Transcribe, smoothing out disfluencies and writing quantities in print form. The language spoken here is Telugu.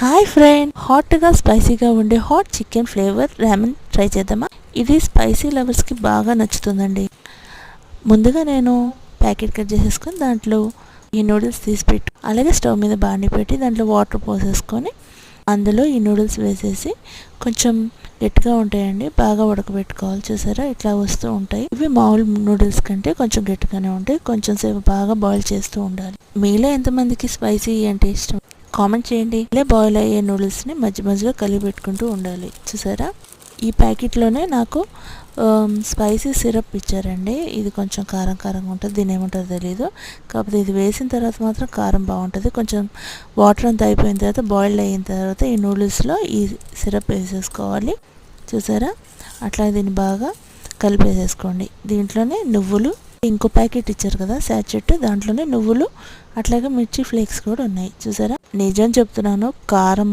హాయ్ ఫ్రెండ్, హాట్గా స్పైసీగా ఉండే హాట్ చికెన్ ఫ్లేవర్ రామెన్ ట్రై చేద్దామా? ఇది స్పైసీ లవర్స్కి బాగా నచ్చుతుందండి. ముందుగా నేను ప్యాకెట్ కట్ చేసేసుకొని దాంట్లో ఈ నూడిల్స్ తీసిపెట్టు, అలాగే స్టవ్ మీద బాండి పెట్టి దాంట్లో వాటర్ పోసేసుకొని అందులో ఈ నూడిల్స్ వేసేసి కొంచెం గట్టిగా ఉంటాయండి, బాగా ఉడకబెట్టుకోవాలి. చూసారా, ఇట్లా వస్తూ ఉంటాయి. ఇవి మామూలు నూడిల్స్ కంటే కొంచెం గట్టిగానే ఉంటాయి. కొంచెం సేపు బాగా బాయిల్ చేస్తూ ఉండాలి. మీలో ఎంతమందికి స్పైసీ అంటే ఇష్టం కామెంట్ చేయండి. ఇలా బాయిల్ అయ్యే నూడిల్స్ని మధ్య మధ్యలో కలిపి పెట్టుకుంటూ ఉండాలి. చూసారా, ఈ ప్యాకెట్లోనే నాకు స్పైసీ సిరప్ ఇచ్చారండి. ఇది కొంచెం కారం కారంగా ఉంటుంది, దీని ఏముంటుందో తెలీదు. కాకపోతే ఇది వేసిన తర్వాత మాత్రం కారం బాగుంటుంది. కొంచెం వాటర్ అంతా అయిపోయిన తర్వాత బాయిల్డ్ అయిన తర్వాత ఈ నూడిల్స్లో ఈ సిరప్ వేసేసుకోవాలి. చూసారా, అట్లా దీన్ని బాగా కలిపేసేసుకోండి. దీంట్లోనే నువ్వులు, ఇంకో ప్యాకెట్ ఇచ్చారు కదా శాచెట్, దాంట్లోనే నువ్వులు అట్లాగే మిర్చి ఫ్లేక్స్ కూడా ఉన్నాయి. చూసారా, నిజం చెప్తున్నాను, కారం